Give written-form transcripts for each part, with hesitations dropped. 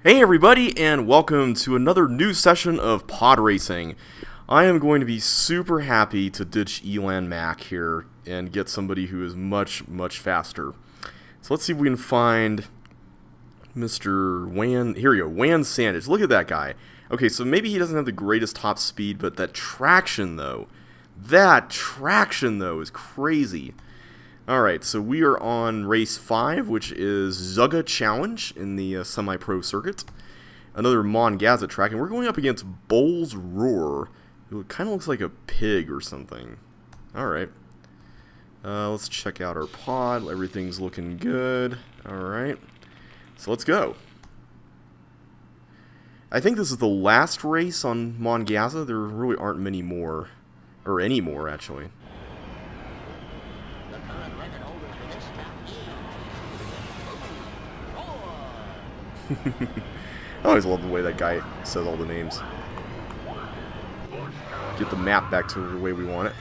Hey everybody, and welcome to another new session of pod racing. I am going to be super happy to ditch Elan Mac here and get somebody who is much faster. So let's see if we can find Mr. Wan. Here we go, Wan Sandage. Look at that guy. Okay, so maybe he doesn't have the greatest top speed, but that traction though is crazy. Alright, so we are on race 5, which is Ziege Challenge in the semi-pro circuit. Another Mon-Gazet track, and we're going up against Bull's Roar, who kind of looks like a pig or something. Alright. Let's check out our pod. Everything's looking good. Alright. So let's go. I think this is the last race on Mon-Gazet. There really aren't many more. Or any more, actually. I always love the way that guy says all the names. Get the map back to the way we want it.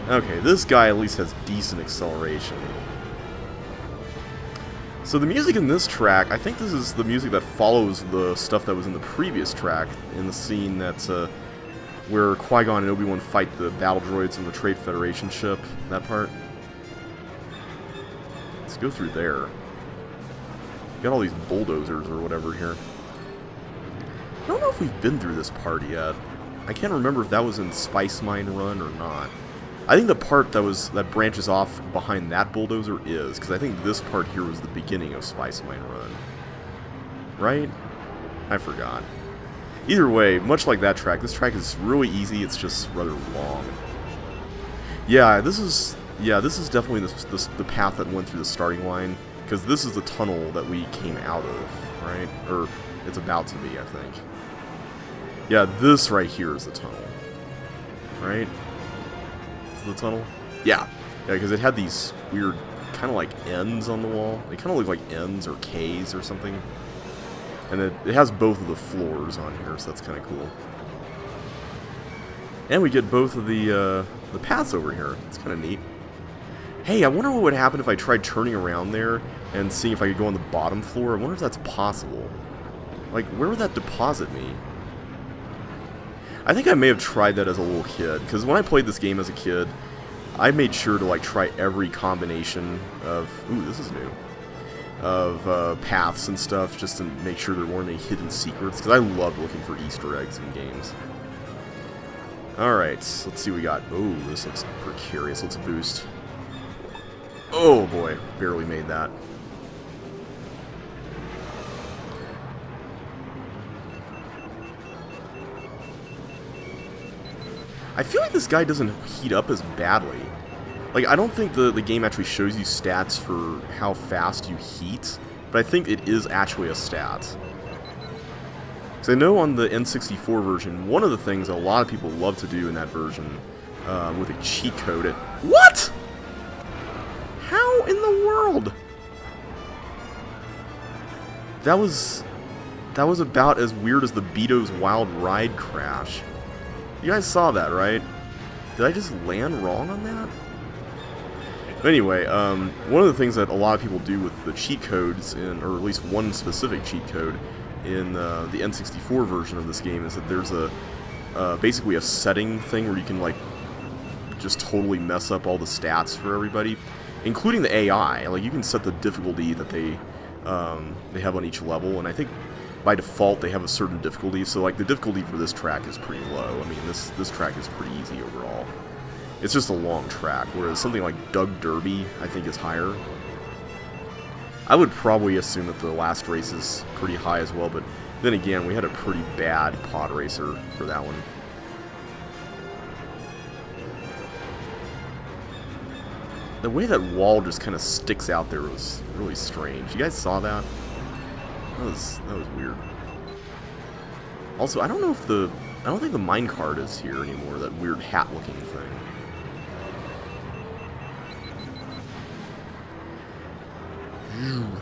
Okay, this guy at least has decent acceleration. So the music in this track, I think this is the music that follows the stuff that was in the previous track, in the scene that's where Qui-Gon and Obi-Wan fight the battle droids in the Trade Federation ship, that part. Let's go through there. Got all these bulldozers or whatever here. I don't know if we've been through this part yet. I can't remember if that was in Spice Mine Run or not. I think the part that branches off behind that bulldozer is, because I think this part here was the beginning of Spice Mine Run. Right? I forgot. Either way, much like that track, this track is really easy, it's just rather long. Yeah, this is definitely the path that went through the starting line. Because this is the tunnel that we came out of, right? Or it's about to be, I think. Yeah, this right here is the tunnel. Right? Is it the tunnel? Yeah. Yeah, because it had these weird, kind of like N's on the wall. They kind of look like N's or K's or something. And it has both of the floors on here, so that's kind of cool. And we get both of the paths over here. It's kind of neat. Hey, I wonder what would happen if I tried turning around there and seeing if I could go on the bottom floor. I wonder if that's possible. Like, where would that deposit me? I think I may have tried that as a little kid, because when I played this game as a kid, I made sure to, like, try every combination of... Ooh, this is new. Of paths and stuff, just to make sure there weren't any hidden secrets, because I loved looking for Easter eggs in games. Alright, let's see what we got. Oh, this looks precarious. Let's boost. Oh boy, barely made that. I feel like this guy doesn't heat up as badly. Like, I don't think the game actually shows you stats for how fast you heat, but I think it is actually a stat. Because I know on the N64 version, one of the things a lot of people love to do in that version, with a cheat code... What?! How in the world? That was about as weird as the Beato's Wild Ride crash. You guys saw that, right? Did I just land wrong on that? Anyway, one of the things that a lot of people do with the cheat codes, or at least one specific cheat code in the N64 version of this game, is that there's basically a setting thing where you can like just totally mess up all the stats for everybody. Including the AI, like you can set the difficulty that they have on each level, and I think by default they have a certain difficulty. So like the difficulty for this track is pretty low. I mean this track is pretty easy overall. It's just a long track, whereas something like Doug Derby I think is higher. I would probably assume that the last race is pretty high as well, but then again we had a pretty bad pod racer for that one. The way that wall just kind of sticks out there was really strange. You guys saw that? That was weird. Also, I don't think the minecart is here anymore, that weird hat-looking thing.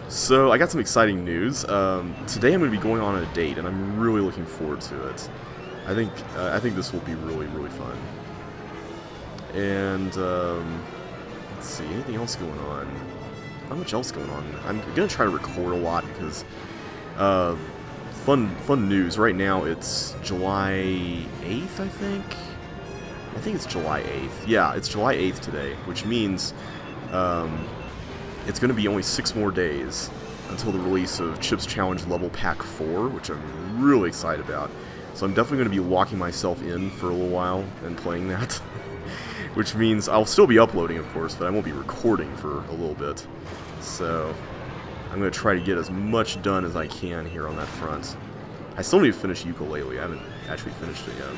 So, I got some exciting news. Today I'm going to be going on a date, and I'm really looking forward to it. I think this will be really fun. And, let's see, anything else going on? Not much else going on. I'm going to try to record a lot because Uh, fun news. Right now it's July 8th, I think. I think it's July 8th. Yeah, it's July 8th today, which means it's going to be only 6 more days until the release of Chips Challenge Level Pack 4, which I'm really excited about. So I'm definitely going to be locking myself in for a little while and playing that. Which means I'll still be uploading, of course, but I won't be recording for a little bit. So I'm going to try to get as much done as I can here on that front. I still need to finish Ukulele. I haven't actually finished it yet.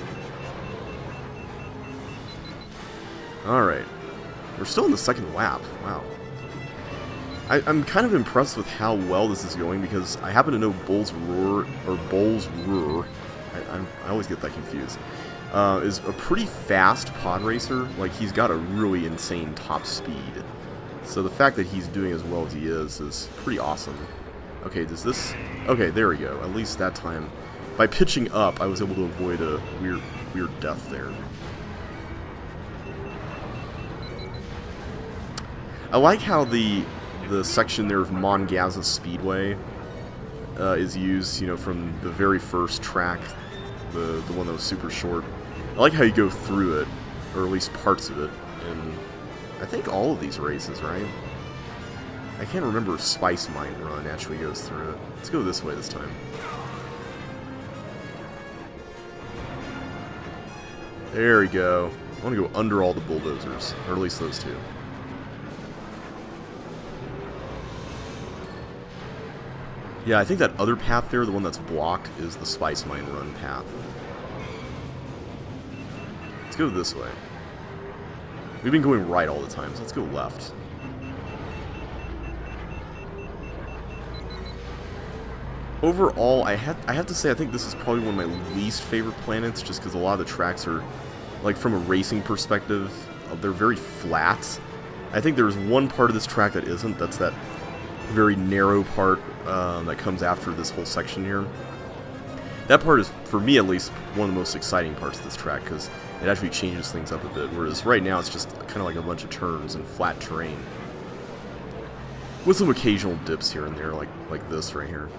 Alright. We're still in the second lap. Wow. I'm kind of impressed with how well this is going because I happen to know Bull's Roar, I always get that confused, is a pretty fast pod racer. Like, he's got a really insane top speed. So the fact that he's doing as well as he is pretty awesome. Okay, does this... Okay, there we go. At least that time. By pitching up, I was able to avoid a weird death there. I like how the section there of Mongaza Speedway is used, you know, from the very first track, the one that was super short. I like how you go through it, or at least parts of it, in I think all of these races, right? I can't remember if Spice Mine Run actually goes through it. Let's go this way this time. There we go. I want to go under all the bulldozers, or at least those two. Yeah, I think that other path there, the one that's blocked, is the Spice Mine Run path. Let's go this way. We've been going right all the time, so let's go left. Overall, I have to say I think this is probably one of my least favorite planets, just because a lot of the tracks are, like, from a racing perspective, they're very flat. I think there's one part of this track that isn't. That's that very narrow part that comes after this whole section here. That part is, for me at least, one of the most exciting parts of this track, because it actually changes things up a bit, whereas right now it's just kind of like a bunch of turns and flat terrain. With some occasional dips here and there, like this right here.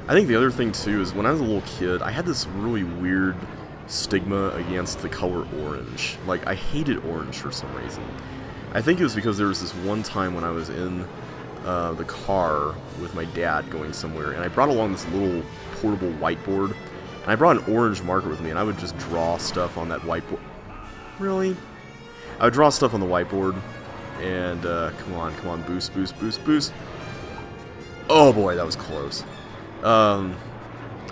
I think the other thing, too, is when I was a little kid, I had this really weird stigma against the color orange. Like, I hated orange for some reason. I think it was because there was this one time when I was in the car with my dad going somewhere, and I brought along this little portable whiteboard, and I brought an orange marker with me, and I would just draw stuff on that whiteboard. Really? I would draw stuff on the whiteboard, and, come on, boost, boost, boost, boost. Oh boy, that was close. I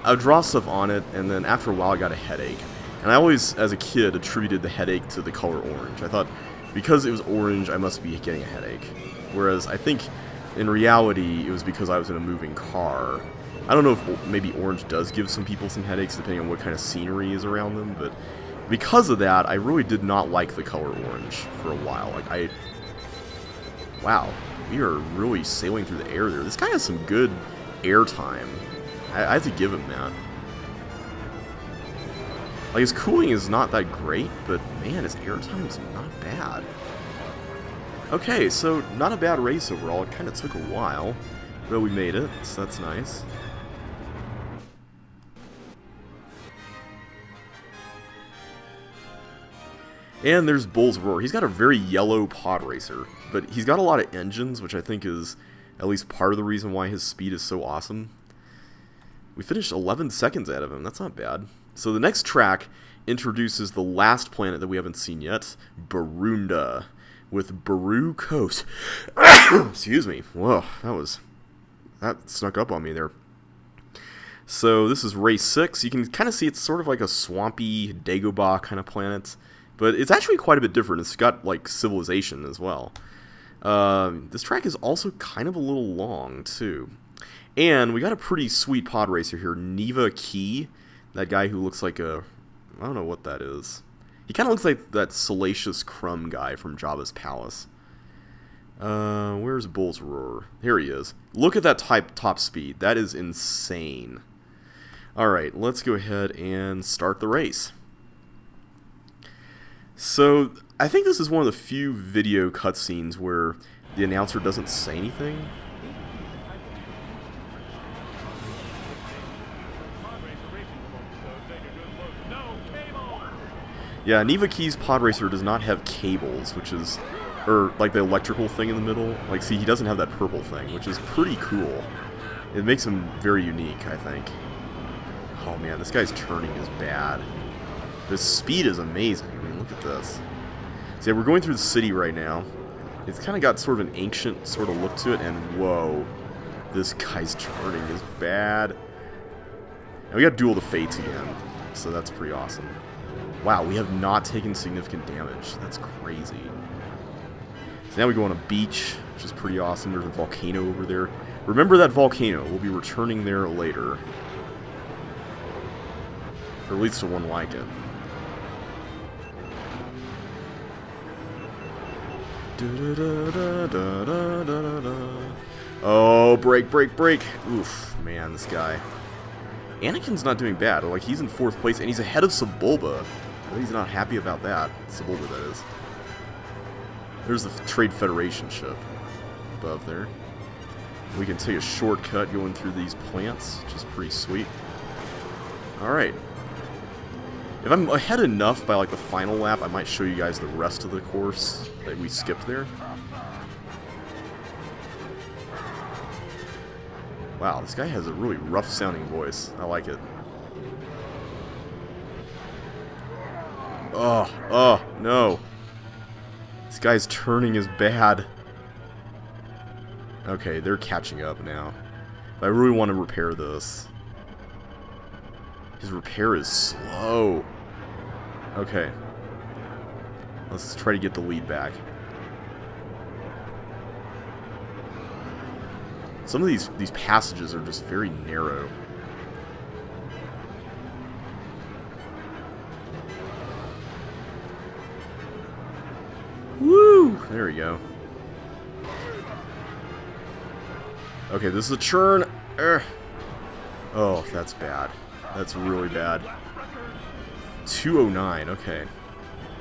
would draw stuff on it, and then after a while I got a headache. And I always, as a kid, attributed the headache to the color orange. I thought, because it was orange, I must be getting a headache. Whereas I think, in reality, it was because I was in a moving car. I don't know if maybe orange does give some people some headaches, depending on what kind of scenery is around them, but because of that, I really did not like the color orange for a while. Like, wow, we are really sailing through the air there. This guy has some good air time. I have to give him that. Like, his cooling is not that great, but man, his air time's not bad. Okay, so not a bad race overall. It kind of took a while, but we made it, so that's nice. And there's Bull's Roar. He's got a very yellow pod racer, but he's got a lot of engines, which I think is at least part of the reason why his speed is so awesome. We finished 11 seconds out of him. That's not bad. So the next track introduces the last planet that we haven't seen yet, Barunda, with Baru Coast. Excuse me. Whoa, that snuck up on me there. So this is race 6. You can kind of see it's sort of like a swampy Dagobah kind of planet, but it's actually quite a bit different. It's got like civilization as well. This track is also kind of a little long too. And we got a pretty sweet pod racer here, Neva Key. That guy who looks like a... I don't know what that is. He kind of looks like that Salacious Crumb guy from Jabba's Palace. Where's Bull's Roar? Here he is. Look at that top speed. That is insane. Alright, let's go ahead and start the race. So, I think this is one of the few video cutscenes where the announcer doesn't say anything. Yeah, Nivaki's pod racer does not have cables, which is, or like the electrical thing in the middle. Like, see, he doesn't have that purple thing, which is pretty cool. It makes him very unique, I think. Oh man, this guy's turning is bad. His speed is amazing. I mean, look at this. So yeah, we're going through the city right now. It's kind of got sort of an ancient sort of look to it, and whoa, this guy's turning is bad. And we got Duel the Fates again, so that's pretty awesome. Wow, we have not taken significant damage. That's crazy. So now we go on a beach, which is pretty awesome. There's a volcano over there. Remember that volcano. We'll be returning there later. Or at least to one like it. Oh, break, break, break. Oof, man, this guy. Anakin's not doing bad. Like, he's in 4th place, and he's ahead of Sebulba. I think he's not happy about that. Sebulba, that is. There's the Trade Federation ship above there. We can take a shortcut going through these plants, which is pretty sweet. Alright. If I'm ahead enough by, like, the final lap, I might show you guys the rest of the course that we skipped there. Wow, this guy has a really rough-sounding voice. I like it. Oh, no. This guy's turning is bad. Okay, they're catching up now. I really want to repair this. His repair is slow. Okay. Let's try to get the lead back. Some of these passages are just very narrow. Woo! There we go. Okay, this is a churn. Oh, that's bad. That's really bad. 209, okay.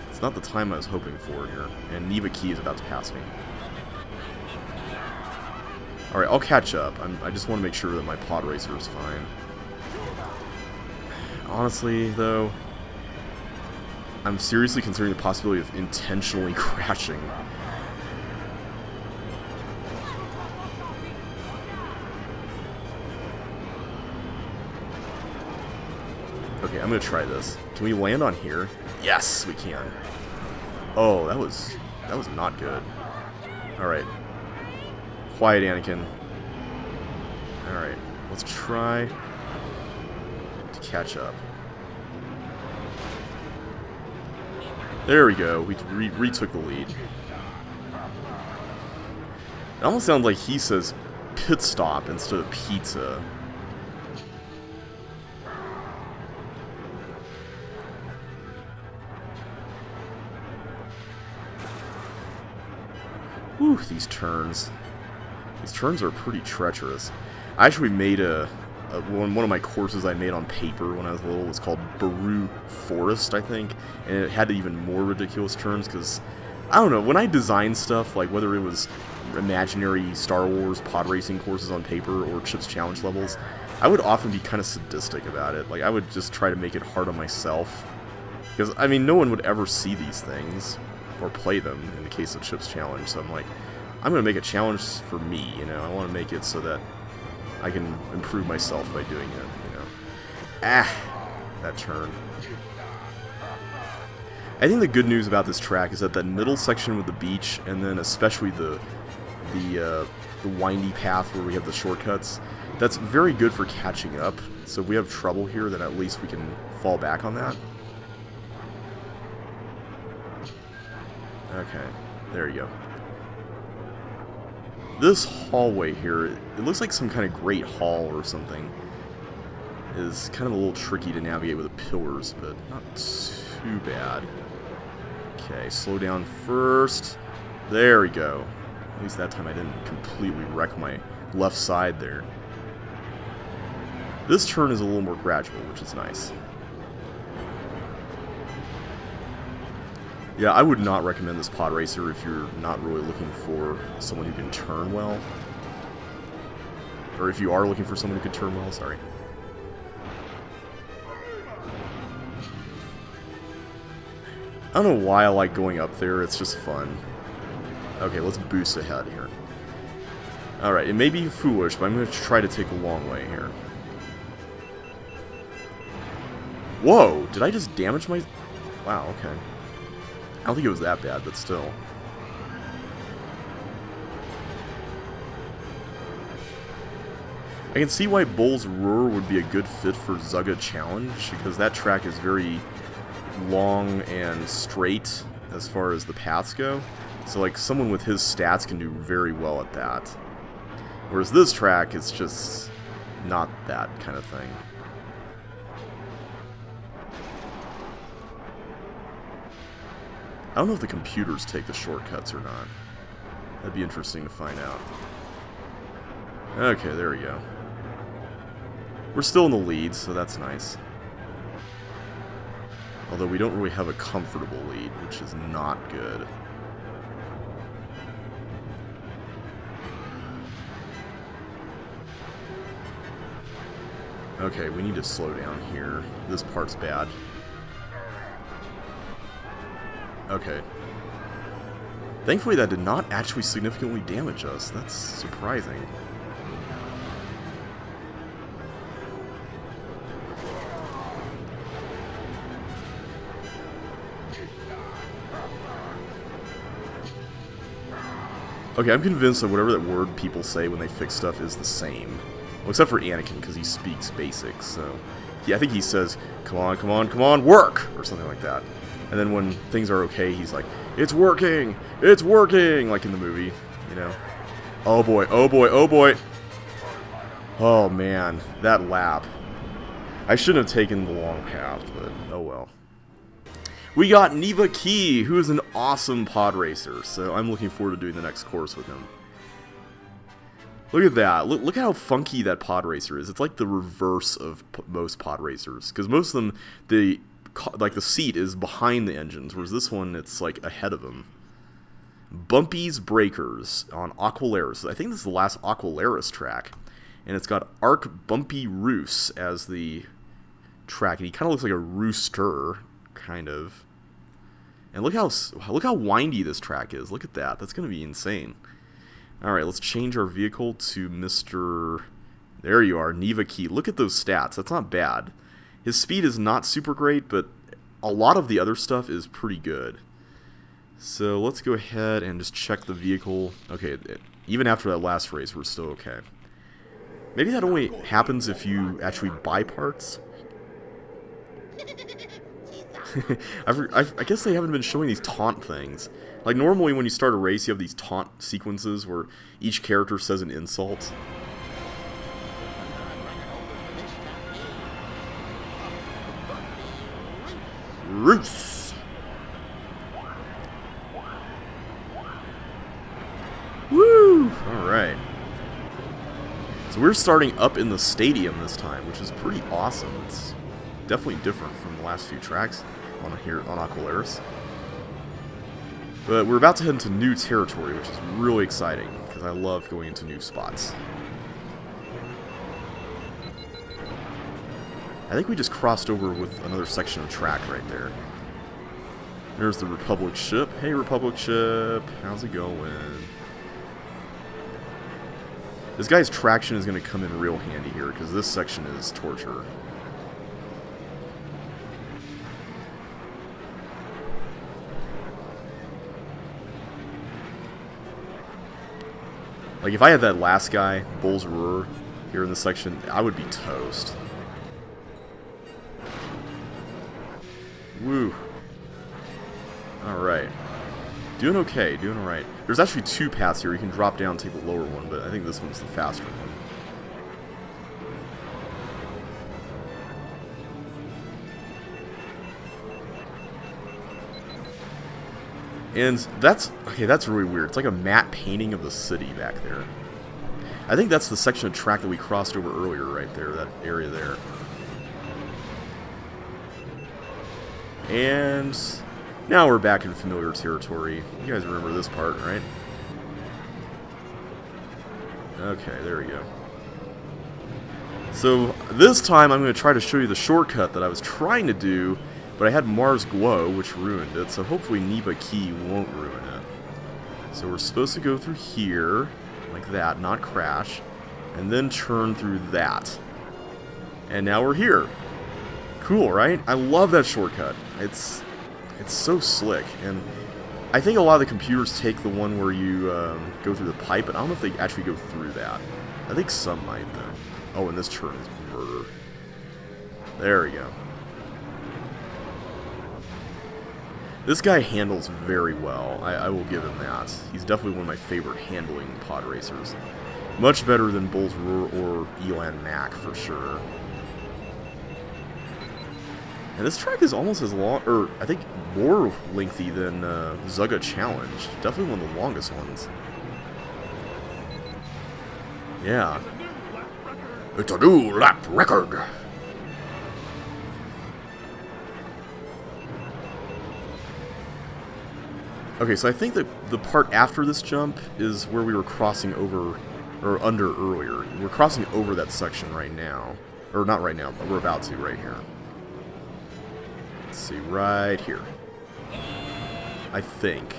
It's not the time I was hoping for here. And Nivaki is about to pass me. Alright, I'll catch up. I just want to make sure that my pod racer is fine. Honestly, though, I'm seriously considering the possibility of intentionally crashing. Okay, I'm gonna try this. Can we land on here? Yes, we can. Oh, that was not good. Alright. Quiet, Anakin. Alright, let's try to catch up. There we go. We retook the lead. It almost sounds like he says pit stop instead of pizza. Whew, these turns. These turns are pretty treacherous. I actually made one of my courses I made on paper when I was little was called Baru Forest, I think, and it had even more ridiculous turns because, I don't know, when I design stuff, like whether it was imaginary Star Wars pod racing courses on paper or Chips Challenge levels, I would often be kind of sadistic about it. Like, I would just try to make it hard on myself because, I mean, no one would ever see these things or play them in the case of Chips Challenge, so I'm like, I'm going to make a challenge for me, you know. I want to make it so that I can improve myself by doing it, you know. Ah, that turn. I think the good news about this track is that that middle section with the beach, and then especially the windy path where we have the shortcuts, that's very good for catching up. So if we have trouble here, then at least we can fall back on that. Okay, there you go. This hallway here, it looks like some kind of great hall or something. It is kind of a little tricky to navigate with the pillars, but not too bad. Okay, slow down first. There we go. At least that time I didn't completely wreck my left side there. This turn is a little more gradual, which is nice. Yeah, I would not recommend this pod racer if you're not really looking for someone who can turn well. Or if you are looking for someone who can turn well, sorry. I don't know why I like going up there, it's just fun. Okay, let's boost ahead here. Alright, it may be foolish, but I'm going to try to take a long way here. Whoa! Did I just damage my... Wow, okay. I don't think it was that bad, but still. I can see why Bull's Roar would be a good fit for Ziege Challenge, because that track is very long and straight as far as the paths go. So like someone with his stats can do very well at that. Whereas this track is just not that kind of thing. I don't know if the computers take the shortcuts or not. That'd be interesting to find out. Okay, there we go. We're still in the lead, so that's nice. Although we don't really have a comfortable lead, which is not good. Okay, we need to slow down here. This part's bad. Okay. Thankfully that did not actually significantly damage us. That's surprising. Okay, I'm convinced that whatever that word people say when they fix stuff is the same. Well, except for Anakin, because he speaks basics, so... Yeah, I think he says, come on, come on, come on, work! Or something like that. And then when things are okay, he's like, it's working! It's working! Like in the movie, you know? Oh boy, oh boy, oh boy! Oh man, that lap. I shouldn't have taken the long path, but oh well. We got Neva Key, who is an awesome pod racer, so I'm looking forward to doing the next course with him. Look at that. Look at how funky that pod racer is. It's like the reverse of most pod racers, because most of them, the seat is behind the engines, whereas this one, it's like ahead of them. Bumpy's Breakers on Aqualaris. I think this is the last Aqualaris track, and it's got Arc Bumpy Roos as the track, and he kind of looks like a rooster, kind of. And look how windy this track is. Look at that. That's going to be insane. Alright, let's change our vehicle to Mr... There you are, Neva Key. Look at those stats. That's not bad. His speed is not super great, but a lot of the other stuff is pretty good. So let's go ahead and just check the vehicle. Okay, even after that last race, we're still okay. Maybe that only happens if you actually buy parts. I guess they haven't been showing these taunt things. Like, normally when you start a race, you have these taunt sequences where each character says an insult. Roos! Woo! Alright. So we're starting up in the stadium this time, which is pretty awesome. It's definitely different from the last few tracks on Aqualaris. But we're about to head into new territory, which is really exciting, because I love going into new spots. I think we just crossed over with another section of track right there. There's the Republic ship. Hey, Republic ship. How's it going? This guy's traction is going to come in real handy here, because this section is torture. Like, if I had that last guy, Bull's Roar, here in this section, I would be toast. Woo. Alright. Doing okay, doing alright. There's actually two paths here. You can drop down and take the lower one, but I think this one's the faster one. And that's really weird. It's like a matte painting of the city back there. I think that's the section of track that we crossed over earlier right there, that area there. And Now we're back in familiar territory. You guys remember this part, right? Okay, there we go. So, this time I'm going to try to show you the shortcut that I was trying to do, but I had Mars Glow, which ruined it, so hopefully Niba Key won't ruin it. So we're supposed to go through here, like that, not crash, and then turn through that. And now we're here. Cool, right? I love that shortcut. It's so slick, and I think a lot of the computers take the one where you go through the pipe, but I don't know if they actually go through that. I think some might, though. Oh, and this turn is murder. There we go. This guy handles very well. I will give him that. He's definitely one of my favorite handling pod racers. Much better than Bull's Roar or Elan Mac, for sure. And this track is almost as long, or I think more lengthy than Ziege Challenge. Definitely one of the longest ones. Yeah. It's a new lap record. Okay, so I think that the part after this jump is where we were crossing over, or under earlier. We're crossing over that section right now. Or not right now, but we're about to right here. Let's see, right here. I think.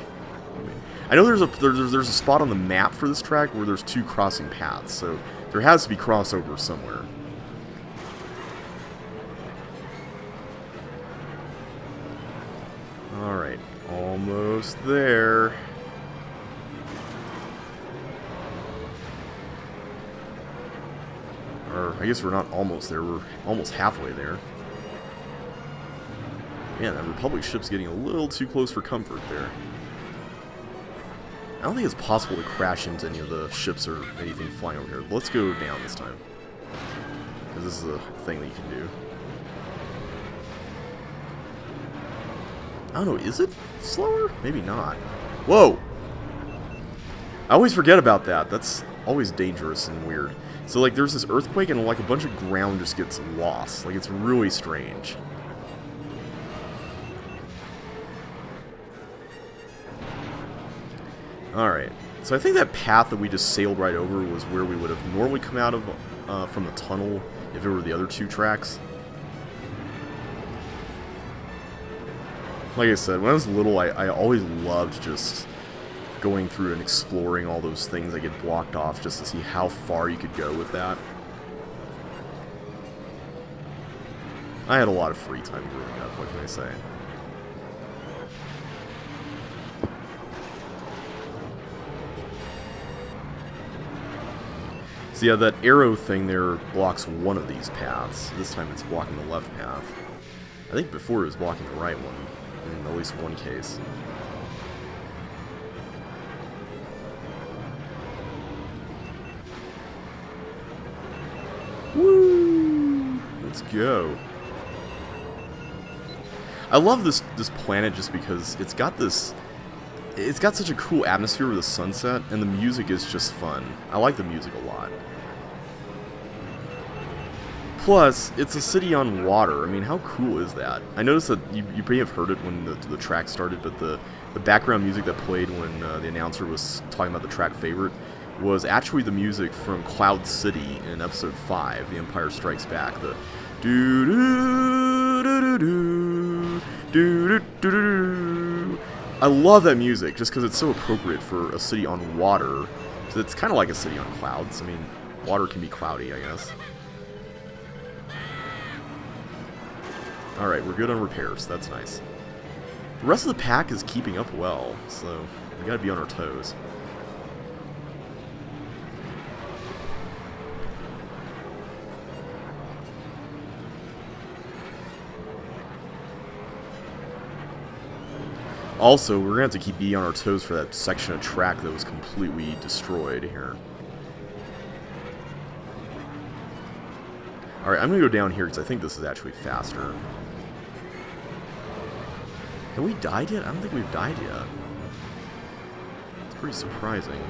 I know there's a spot on the map for this track where there's two crossing paths, so there has to be crossover somewhere. Alright, almost there. Or, I guess we're not almost there, we're almost halfway there. Man, that Republic ship's getting a little too close for comfort there. I don't think it's possible to crash into any of the ships or anything flying over here. But let's go down this time. Because this is a thing that you can do. I don't know, is it slower? Maybe not. Whoa! I always forget about that. That's always dangerous and weird. So, like, there's this earthquake and, like, a bunch of ground just gets lost. Like, it's really strange. Alright, so I think that path that we just sailed right over was where we would have normally come out of from the tunnel if it were the other two tracks. Like I said, when I was little, I always loved just going through and exploring all those things that get blocked off just to see how far you could go with that. I had a lot of free time growing up, what can I say? So yeah, that arrow thing there blocks one of these paths. This time it's blocking the left path. I think before it was blocking the right one, in at least one case. Woo! Let's go. I love this planet just because it's got such a cool atmosphere with the sunset, and the music is just fun. I like the music a lot. Plus, it's a city on water. I mean, how cool is that? I noticed that you may have heard it when the track started, but the background music that played when the announcer was talking about the track favorite was actually the music from Cloud City in Episode 5, The Empire Strikes Back. The doo-doo-doo-doo-doo, doo-doo-doo-doo. I love that music just because it's so appropriate for a city on water. So it's kind of like a city on clouds. I mean, water can be cloudy, I guess. Alright, we're good on repairs. That's nice. The rest of the pack is keeping up well, so we gotta be on our toes. Also, we're going to have to be on our toes for that section of track that was completely destroyed here. Alright, I'm going to go down here because I think this is actually faster. Have we died yet? I don't think we've died yet. It's pretty surprising.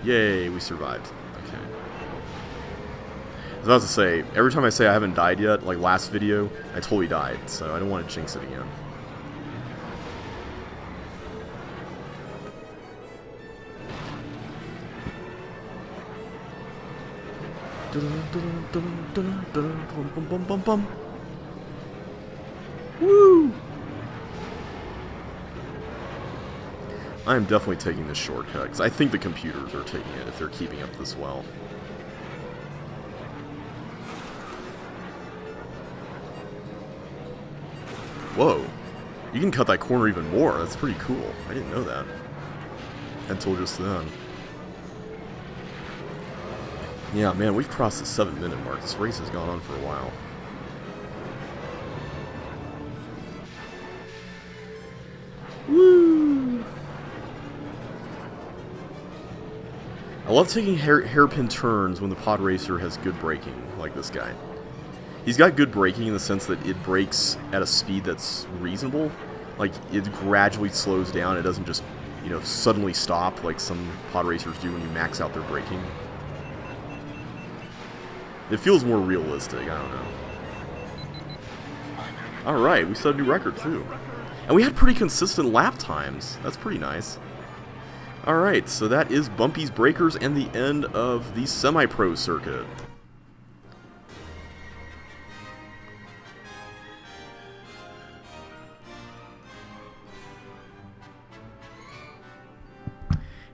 Yay, we survived. Okay. I was about to say, every time I say I haven't died yet, like last video, I totally died, so I don't want to jinx it again. Woo! I am definitely taking this shortcut, because I think the computers are taking it if they're keeping up this well. Whoa. You can cut that corner even more. That's pretty cool. I didn't know that. Until just then. Yeah, man, we've crossed the 7-minute mark. This race has gone on for a while. Woo! I love taking hairpin turns when the pod racer has good braking, like this guy. He's got good braking in the sense that it brakes at a speed that's reasonable. Like, it gradually slows down. It doesn't just, you know, suddenly stop like some pod racers do when you max out their braking. It feels more realistic, I don't know. Alright, we set a new record too. And we had pretty consistent lap times. That's pretty nice. Alright, so that is Bumpy's Breakers and the end of the semi-pro circuit.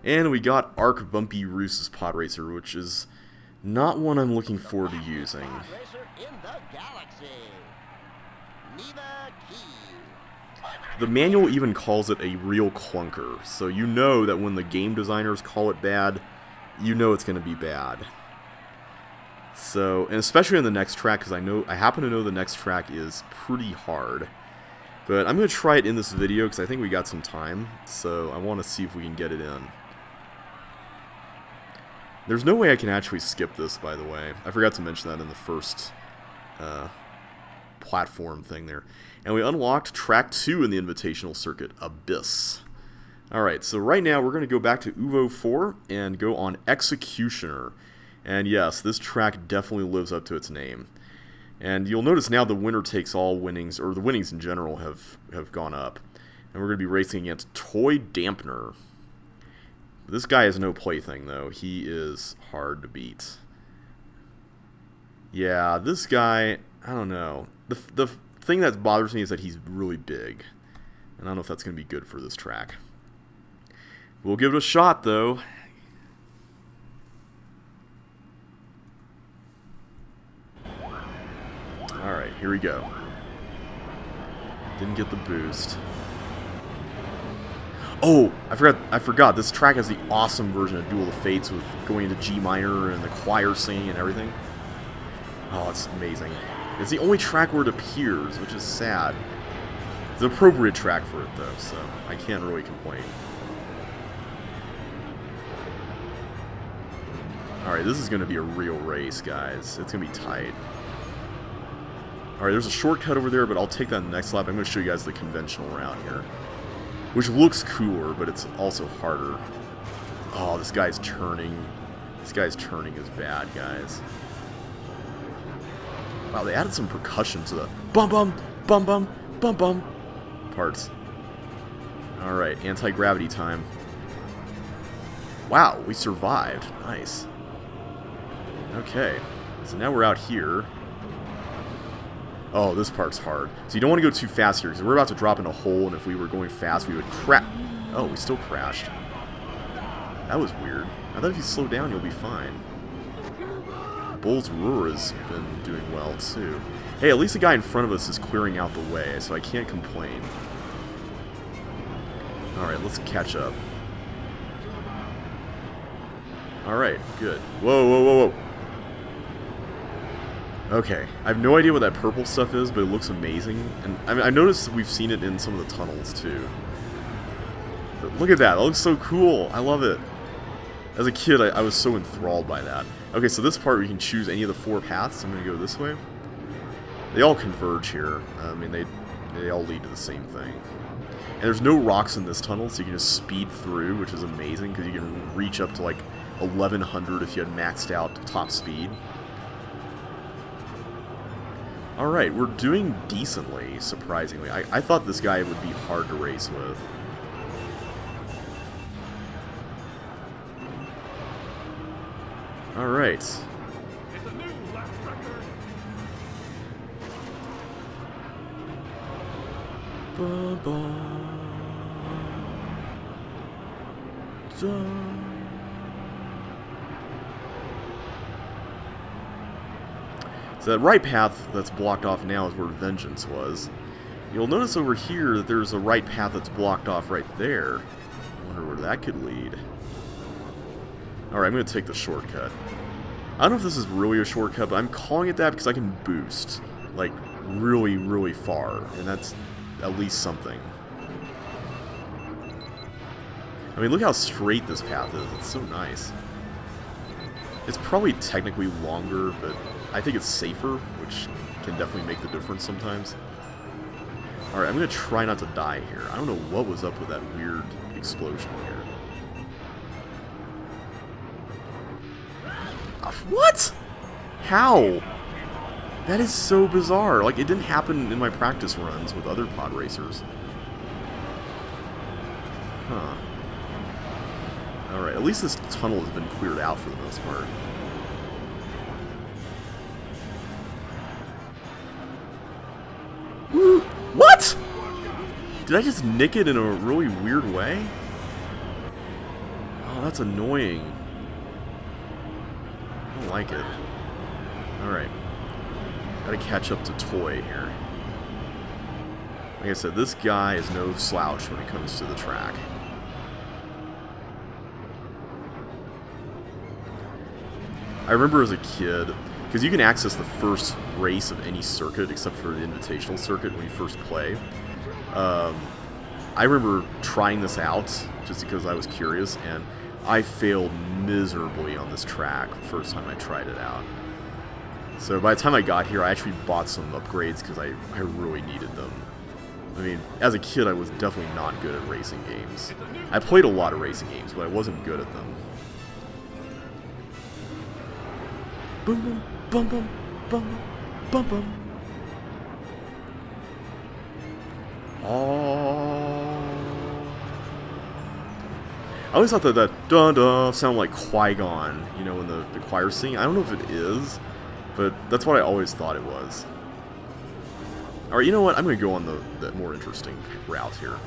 And we got Arc Bumpy Roost's Pod Racer, which is not one I'm looking forward to using. The manual even calls it a real clunker, so you know that when the game designers call it bad, you know it's going to be bad. So, and especially on the next track, because I happen to know the next track is pretty hard. But I'm going to try it in this video, because I think we got some time, so I want to see if we can get it in. There's no way I can actually skip this, by the way. I forgot to mention that in the first platform thing there. And we unlocked track 2 in the invitational circuit, Abyss. Alright, so right now we're going to go back to Uvo 4 and go on Executioner. And yes, this track definitely lives up to its name. And you'll notice now the winner takes all winnings, or the winnings in general, have gone up. And we're going to be racing against Toy Dampener. This guy is no plaything, though. He is hard to beat. Yeah, this guy, I don't know. The thing that bothers me is that he's really big. And I don't know if that's going to be good for this track. We'll give it a shot, though. Alright, here we go. Didn't get the boost. Oh, I forgot. This track has the awesome version of Duel of Fates with going into G minor and the choir singing and everything. Oh, it's amazing. It's the only track where it appears, which is sad. It's an appropriate track for it, though, so I can't really complain. Alright, this is going to be a real race, guys. It's going to be tight. Alright, there's a shortcut over there, but I'll take that in the next lap. I'm going to show you guys the conventional route here. Which looks cooler, but it's also harder. Oh, this guy's turning. This guy's turning is bad, guys. Wow, they added some percussion to the bum bum, bum bum, bum bum parts. Alright, anti-gravity time. Wow, we survived. Nice. Okay, so now we're out here. Oh, this part's hard. So you don't want to go too fast here, because we're about to drop in a hole, and if we were going fast, we would crash. Oh, we still crashed. That was weird. I thought if you slow down, you'll be fine. Bull's Roar has been doing well, too. Hey, at least the guy in front of us is clearing out the way, so I can't complain. Alright, let's catch up. Alright, good. Whoa, whoa, whoa, whoa. Okay, I have no idea what that purple stuff is, but it looks amazing. And I mean, I noticed we've seen it in some of the tunnels, too. But look at that, it looks so cool. I love it. As a kid, I was so enthralled by that. Okay, so this part, we can choose any of the 4 paths. I'm going to go this way. They all converge here. I mean, they all lead to the same thing. And there's no rocks in this tunnel, so you can just speed through, which is amazing, because you can reach up to, like, 1100 if you had maxed out top speed. Alright, we're doing decently, surprisingly. I thought this guy would be hard to race with. Alright. Ba, ba, da. So that right path that's blocked off now is where Vengeance was. You'll notice over here that there's a right path that's blocked off right there. I wonder where that could lead. Alright, I'm going to take the shortcut. I don't know if this is really a shortcut, but I'm calling it that because I can boost, like, really, really far. And that's at least something. I mean, look how straight this path is. It's so nice. It's probably technically longer, but I think it's safer, which can definitely make the difference sometimes. Alright, I'm going to try not to die here. I don't know what was up with that weird explosion here. What? How? That is so bizarre. Like, it didn't happen in my practice runs with other pod racers. Huh. Alright, at least this tunnel has been cleared out for the most part. What? Did I just nick it in a really weird way? Oh, that's annoying. I don't like it. Alright. Gotta catch up to Toy here. Like I said, this guy is no slouch when it comes to the track. I remember as a kid, because you can access the first race of any circuit except for the Invitational circuit when you first play. I remember trying this out just because I was curious, and I failed miserably on this track the first time I tried it out. So by the time I got here, I actually bought some upgrades because I really needed them. I mean, as a kid, I was definitely not good at racing games. I played a lot of racing games, but I wasn't good at them. Boom, boom, boom, boom, boom, boom, boom. Oh. I always thought that dun-dun sounded like Qui-Gon, you know, when the choir sing. I don't know if it is, but that's what I always thought it was. Alright, you know what? I'm going to go on the more interesting route here.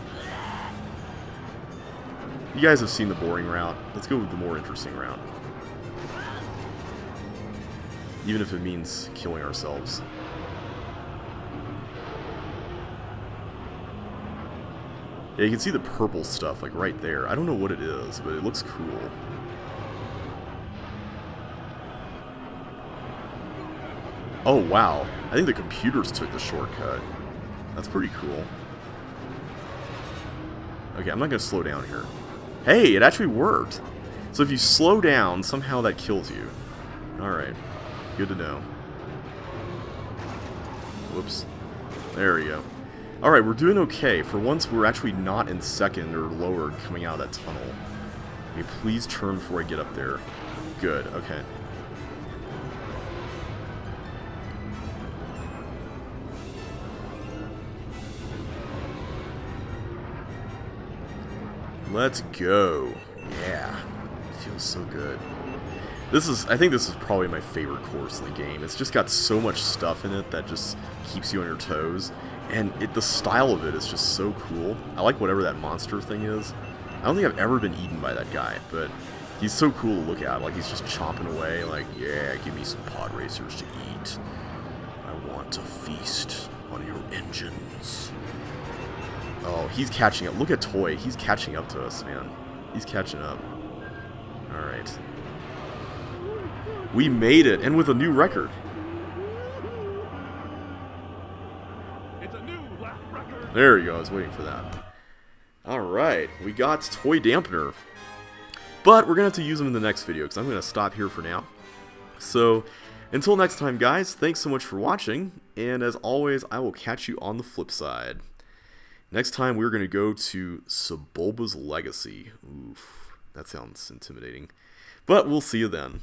You guys have seen the boring route. Let's go with the more interesting route. Even if it means killing ourselves. Yeah, you can see the purple stuff, like, right there. I don't know what it is, but it looks cool. Oh, wow. I think the computers took the shortcut. That's pretty cool. Okay, I'm not going to slow down here. Hey, it actually worked. So if you slow down, somehow that kills you. Alright. Good to know. Whoops. There we go. Alright, we're doing okay. For once, we're actually not in second or lower coming out of that tunnel. Okay, please turn before I get up there. Good, okay. Let's go. Yeah. Feels so good. I think this is probably my favorite course in the game. It's just got so much stuff in it that just keeps you on your toes. And the style of it is just so cool. I like whatever that monster thing is. I don't think I've ever been eaten by that guy, but he's so cool to look at. Like, he's just chomping away, like, yeah, give me some pod racers to eat. I want to feast on your engines. Oh, he's catching up. Look at Toy. He's catching up to us, man. He's catching up. Alright. We made it, and with a new record. It's a new lap record. There you go, I was waiting for that. Alright, we got Toy Dampener. But we're going to have to use them in the next video, because I'm going to stop here for now. So, until next time, guys, thanks so much for watching, and as always, I will catch you on the flip side. Next time, we're going to go to Sebulba's Legacy. Oof, that sounds intimidating. But we'll see you then.